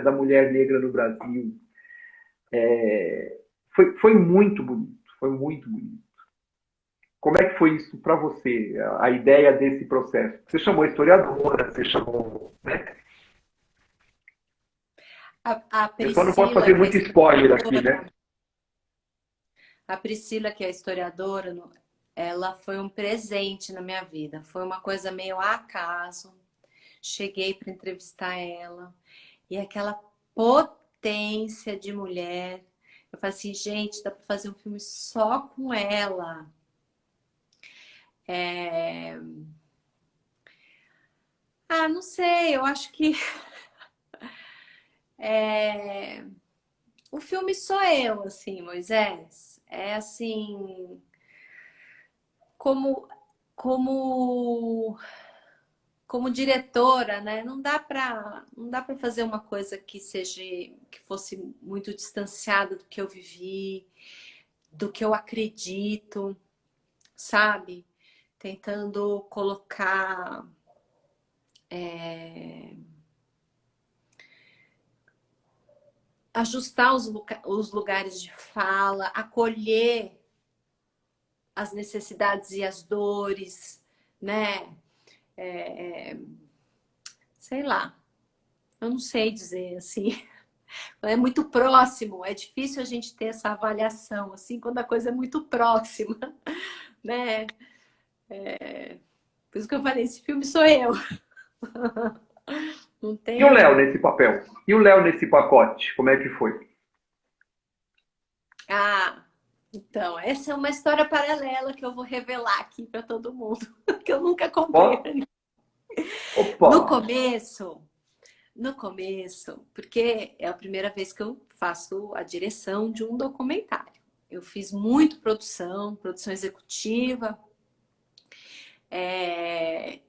da mulher negra no Brasil. Foi muito bonito, foi muito bonito. Como é que foi isso para você, a ideia desse processo? Você chamou historiadora, você chamou... Né? A Eu só não posso Priscila, fazer que é muito spoiler aqui, né? a Priscila, que é historiadora, ela foi um presente na minha vida. Foi uma coisa meio a acaso. Cheguei para entrevistar ela e aquela potência de mulher. Eu falei assim, gente, dá para fazer um filme só com ela. Ah, não sei, eu acho que o filme sou eu, assim, Moisés. É assim, como como como diretora, né? Não dá para fazer uma coisa que fosse muito distanciada do que eu vivi, do que eu acredito, sabe? Tentando colocar ajustar os lugares de fala, acolher as necessidades e as dores, né? Sei lá, eu não sei dizer assim. É muito próximo, é difícil a gente ter essa avaliação, assim, quando a coisa é muito próxima, né? Por isso que eu falei, esse filme sou eu. Não E o Léo tem... nesse papel? E o Léo nesse pacote? Como é que foi? Ah, então, essa é uma história paralela que eu vou revelar aqui para todo mundo, que eu nunca contei Ó, para ninguém. opa! No começo, No começo, porque é a primeira vez que eu faço a direção de um documentário. Eu fiz muito produção, produção executiva.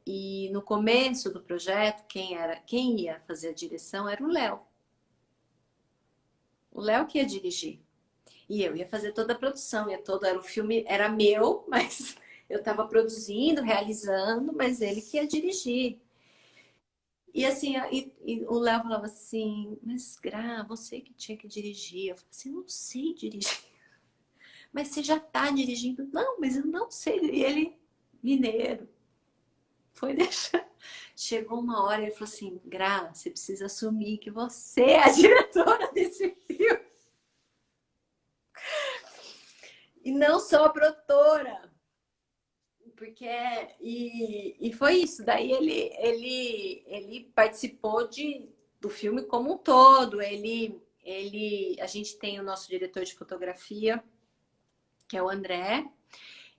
E no começo do projeto, quem ia fazer a direção era o Léo. O Léo que ia dirigir. E eu ia fazer toda a produção, era o filme, era meu, mas eu estava produzindo, realizando, mas ele que ia dirigir. E assim, e o Léo falava assim, mas Gra, você que tinha que dirigir. Eu falei assim, não sei dirigir. Mas você já está dirigindo? Não, mas eu não sei. E ele, mineiro, foi deixar. Chegou uma hora e ele falou assim, Gra, você precisa assumir que você é a diretora desse filme. E não sou a produtora. Porque e foi isso. Daí ele participou do filme como um todo. A gente tem o nosso diretor de fotografia, que é o André.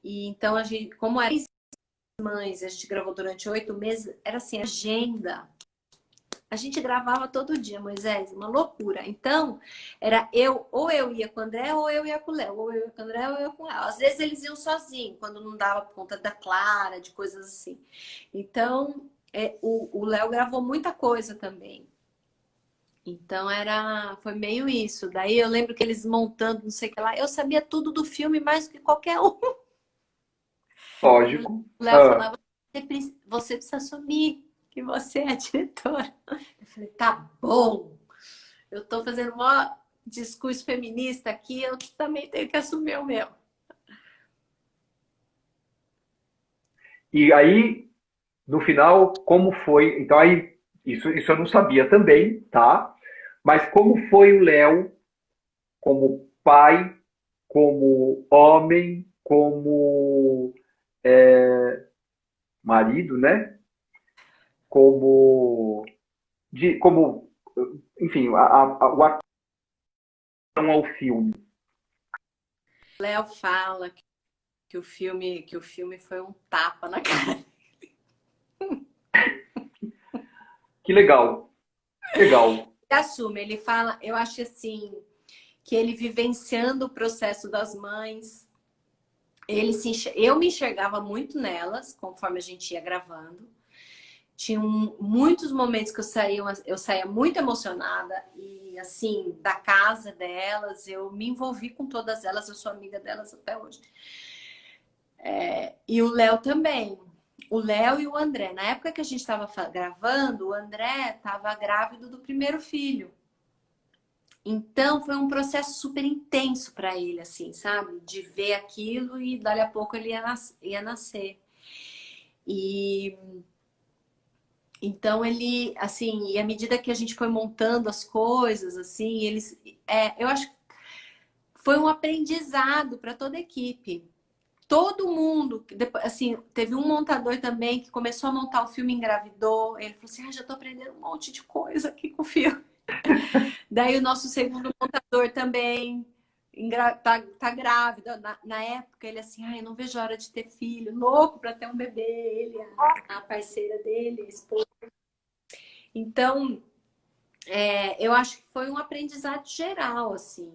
E então a gente, como era mães, a gente gravou durante 8 meses, era assim, agenda. A gente gravava todo dia, Moisés, uma loucura. Então, era ou eu ia com o André, ou eu ia com o Léo, ou eu ia com o André, ou eu ia com o Léo. Às vezes eles iam sozinhos, quando não dava conta da Clara, de coisas assim. Então, o Léo gravou muita coisa também. Então, foi meio isso. Daí eu lembro que eles montando, não sei o que lá, eu sabia tudo do filme mais do que qualquer um. E o Lógico. Léo falava, você precisa assumir que você é a diretora. Eu falei, tá bom. Eu tô fazendo um discurso feminista aqui, eu também tenho que assumir o meu. E aí, no final, como foi? Então, aí, isso eu não sabia também, tá? Mas como foi o Léo como pai, como homem, como marido, né? Como, como enfim, o ação ao filme. Léo fala que o filme foi um tapa na cara. Que legal, que legal. Ele assume, ele fala, eu acho assim, que ele vivenciando o processo das mães, eu me enxergava muito nelas, conforme a gente ia gravando. Tinha muitos momentos que eu saía muito emocionada e assim, da casa delas, eu me envolvi com todas elas, eu sou amiga delas até hoje. E o Léo também. O Léo e o André. Na época que a gente estava gravando, o André estava grávido do primeiro filho. Então foi um processo super intenso para ele, assim, sabe? De ver aquilo e dali a pouco ele ia nascer. E então ele, assim, e à medida que a gente foi montando as coisas, assim, eu acho que foi um aprendizado para toda a equipe. Todo mundo, assim, teve um montador também que começou a montar o filme e engravidou. Ele falou assim, já tô aprendendo um monte de coisa aqui com o filme. Daí o nosso segundo montador também tá grávida. Na época, ele assim, não vejo a hora de ter filho, louco para ter um bebê, ele, a parceira dele, a esposa. Então, eu acho que foi um aprendizado geral, assim.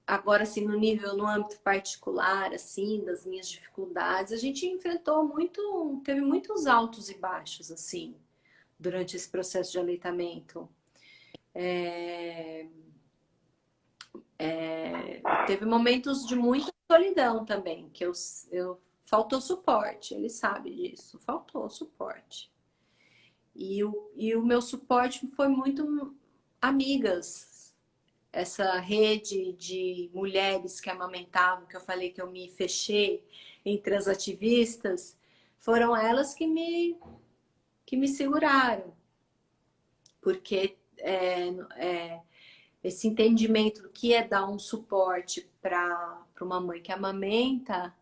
Agora, assim, no âmbito particular, assim, das minhas dificuldades, a gente teve muitos altos e baixos, assim, durante esse processo de aleitamento. Teve momentos de muita solidão também, que faltou suporte, ele sabe disso, faltou suporte. E o meu suporte foi muito amigas, essa rede de mulheres que amamentavam, que eu falei que eu me fechei entre as ativistas, foram elas que me seguraram. Porque esse entendimento do que é dar um suporte para uma mãe que amamenta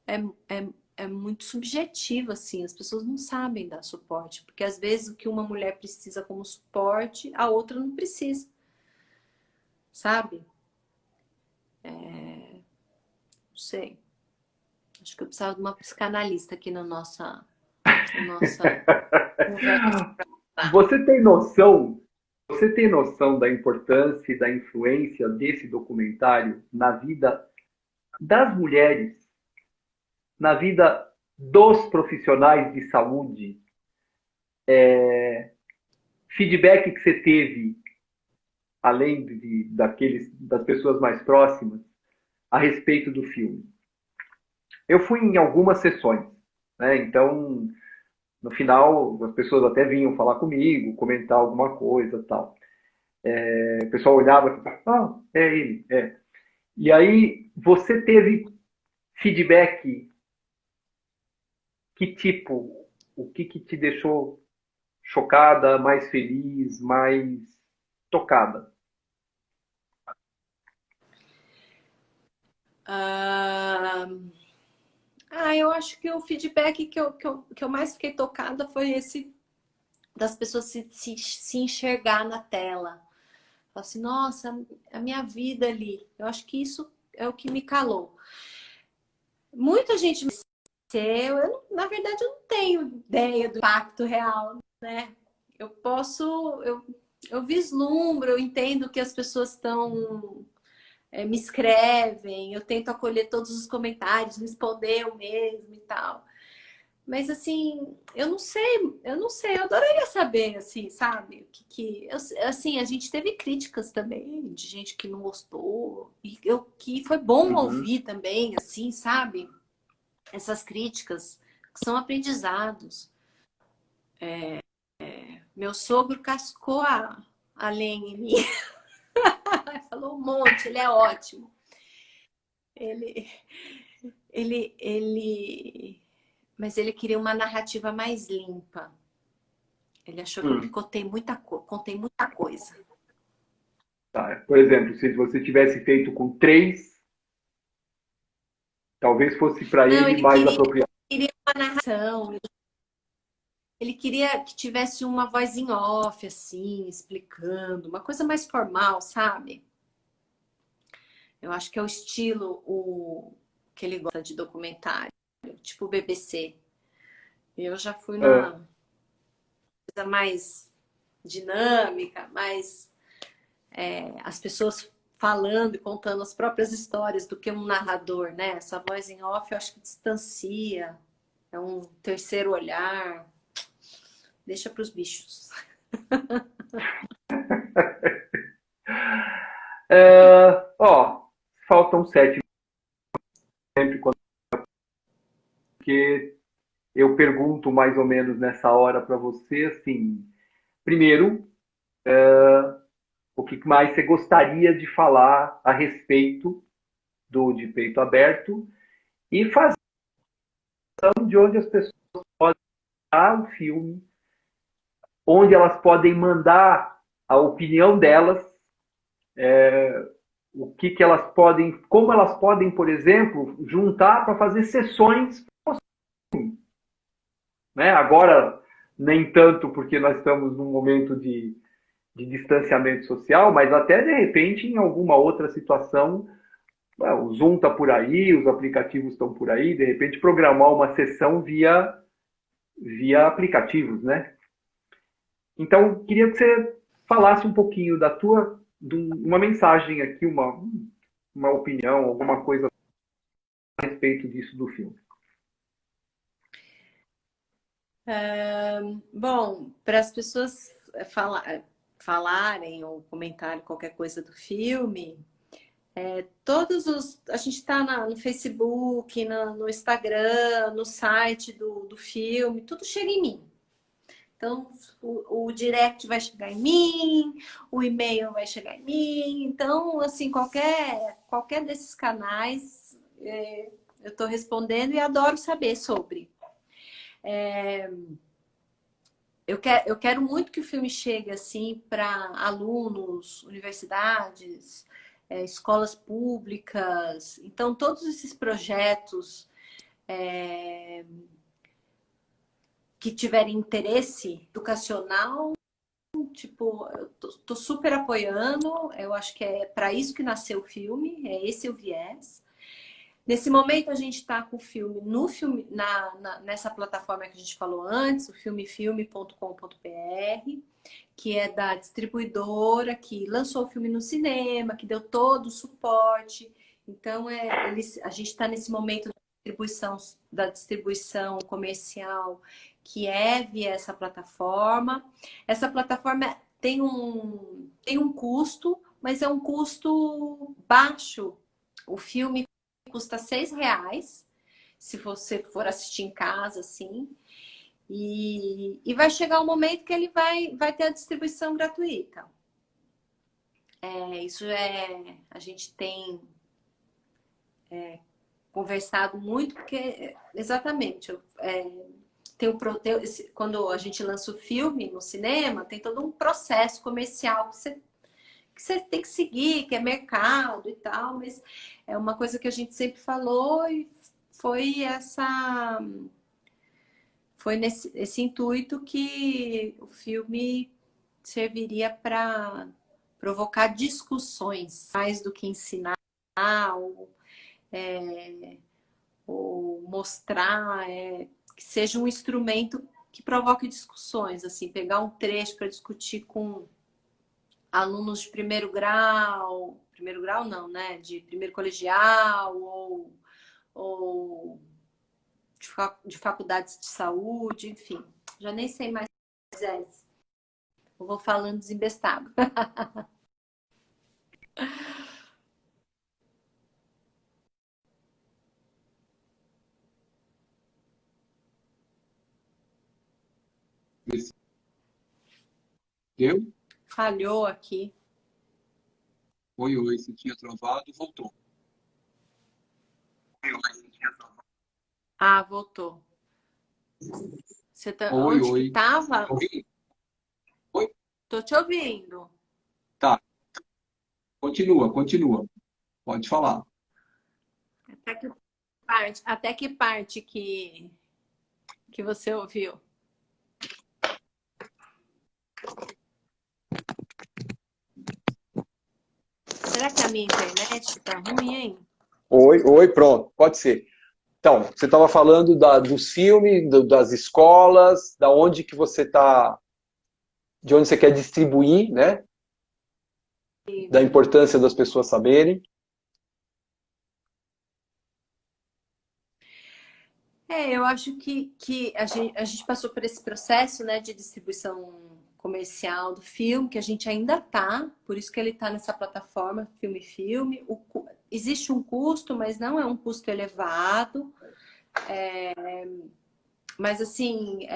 é muito subjetivo, assim. As pessoas não sabem dar suporte. Porque às vezes o que uma mulher precisa como suporte, a outra não precisa. Sabe? Não sei. Acho que eu precisava de uma psicanalista aqui na nossa Nossa, conversa. Você tem noção da importância e da influência desse documentário na vida das mulheres, na vida dos profissionais de saúde? Feedback que você teve, além das pessoas mais próximas, a respeito do filme? Eu fui em algumas sessões, né? Então, no final, as pessoas até vinham falar comigo, comentar alguma coisa e tal. O pessoal olhava e falava, ah, é ele, é. E aí, você teve feedback, que tipo? O que te deixou chocada, mais feliz, mais tocada? Ah, eu acho que o feedback que eu mais fiquei tocada foi esse das pessoas se enxergar na tela. Falar assim, nossa, a minha vida ali. Eu acho que isso é o que me calou. Muita gente me conheceu, na verdade, eu não tenho ideia do impacto real, né? Eu posso, eu vislumbro, eu entendo que as pessoas estão me escrevem, eu tento acolher todos os comentários, responder eu mesmo e tal. Mas assim, eu não sei, eu adoraria saber, assim, sabe? Assim, a gente teve críticas também de gente que não gostou, e que foi bom Uhum. ouvir também, assim, sabe? Essas críticas que são aprendizados. Meu sogro cascou a lenha em mim, falou um monte, ele é ótimo. Ele, mas ele queria uma narrativa mais limpa. Ele achou que eu Hum. contei muita coisa. Tá. Por exemplo, se você tivesse feito com 3, talvez fosse para Não, ele mais apropriado. queria uma narração. Ele queria que tivesse uma voz em off, assim, explicando, uma coisa mais formal, sabe? Eu acho que é o estilo que ele gosta de documentário, tipo BBC. Eu já fui Ah, na coisa mais dinâmica, mais as pessoas falando e contando as próprias histórias do que um narrador, né? Essa voz em off eu acho que distancia, é um terceiro olhar, deixa para os bichos. ó, faltam 7 sempre, porque eu pergunto mais ou menos nessa hora para você, assim, primeiro, o que mais você gostaria de falar a respeito do De Peito Aberto e fazer de onde as pessoas podem dar o filme, onde elas podem mandar a opinião delas, o que elas podem, como elas podem, por exemplo, juntar para fazer sessões, né? Agora, nem tanto porque nós estamos num momento de distanciamento social, mas até de repente em alguma outra situação, o Zoom está por aí, os aplicativos estão por aí, de repente programar uma sessão via aplicativos, né? Então, queria que você falasse um pouquinho uma mensagem aqui, uma opinião, alguma coisa a respeito disso do filme. Bom, para as pessoas falarem ou comentarem qualquer coisa do filme, a gente está no Facebook, no Instagram, no site do filme, tudo chega em mim. Então, o direct vai chegar em mim, o e-mail vai chegar em mim. Então, assim, qualquer desses canais, eu estou respondendo e adoro saber sobre. Eu quero muito que o filme chegue assim para alunos, universidades, escolas públicas. Então, todos esses projetos que tiverem interesse educacional, tipo, eu tô super apoiando. Eu acho que é para isso que nasceu o filme, é esse o viés. Nesse momento a gente está com o filme nessa plataforma que a gente falou antes, o filmefilme.com.br, que é da distribuidora que lançou o filme no cinema, que deu todo o suporte. Então a gente está nesse momento da distribuição comercial, que é via essa plataforma. Essa plataforma tem um custo, mas é um custo baixo. O filme custa R$6, se você for assistir em casa, assim. E vai chegar um momento que ele vai ter a distribuição gratuita. A gente tem conversado muito, porque exatamente quando a gente lança o filme no cinema, tem todo um processo comercial que você tem que seguir, que é mercado e tal, mas é uma coisa que a gente sempre falou e foi nesse intuito que o filme serviria para provocar discussões, mais do que ensinar ou mostrar, que seja um instrumento que provoque discussões, assim, pegar um trecho para discutir com alunos de primeiro grau não, né? De primeiro colegial ou de faculdades de saúde, enfim. Já nem sei mais. Eu vou falando desembestado. Deu? Falhou aqui. Oi, oi, você tinha travado, voltou. Ah, voltou. Oi, Onde que oi. tava? Ouvi? Oi? Tô te ouvindo. Tá, continua. Pode falar. Até que parte que você ouviu? Será que a minha internet tá ruim, hein? Oi, pronto, pode ser. Então, você estava falando dos filmes, das escolas, da onde que você está, de onde você quer distribuir, né? Da importância das pessoas saberem. Eu acho que a gente passou por esse processo, né, de distribuição comercial do filme, que a gente ainda tá, por isso que ele tá nessa plataforma, Filme. Existe um custo, mas não é um custo elevado. Mas, assim,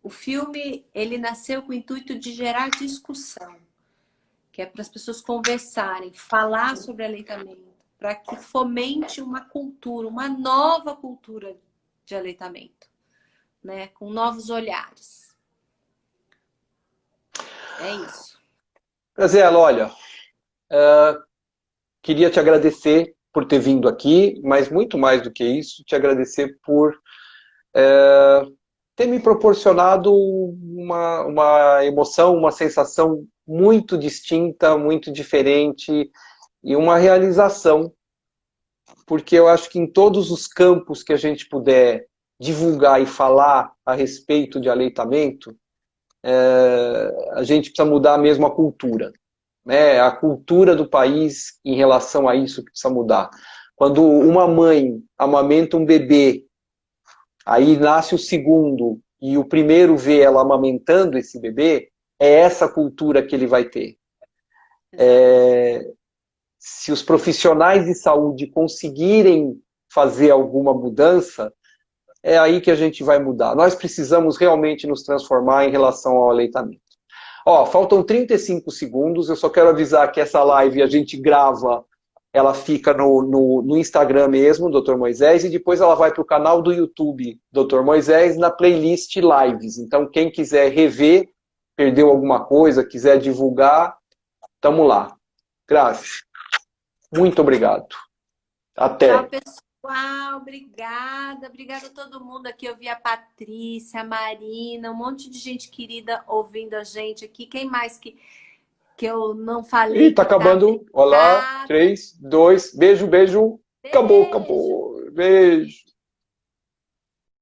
o filme, ele nasceu com o intuito de gerar discussão, que é para as pessoas conversarem, falar sobre aleitamento, para que fomente uma cultura, uma nova cultura de aleitamento, né? Com novos olhares. É isso. Graziela, olha, queria te agradecer por ter vindo aqui, mas muito mais do que isso, te agradecer por ter me proporcionado uma emoção, uma sensação muito distinta, muito diferente e uma realização, porque eu acho que em todos os campos que a gente puder divulgar e falar a respeito de aleitamento, a gente precisa mudar mesmo a cultura, né? A cultura do país em relação a isso que precisa mudar. Quando uma mãe amamenta um bebê, aí nasce o segundo e o primeiro vê ela amamentando esse bebê, é essa cultura que ele vai ter. Se os profissionais de saúde conseguirem fazer alguma mudança, é aí que a gente vai mudar. Nós precisamos realmente nos transformar em relação ao aleitamento. Ó, faltam 35 segundos, eu só quero avisar que essa live a gente grava, ela fica no Instagram mesmo, Dr. Moisés, e depois ela vai para o canal do YouTube, Dr. Moisés, na playlist Lives. Então, quem quiser rever, perdeu alguma coisa, quiser divulgar, tamo lá. Graças. Muito obrigado. Até. Tchau, pessoal. Obrigada. Obrigada a todo mundo aqui. Eu vi a Patrícia, a Marina, um monte de gente querida ouvindo a gente aqui. Quem mais que eu não falei? Ih, tá acabando. Olá, 3, 2, beijo. Acabou, Beijo! acabou. Beijo.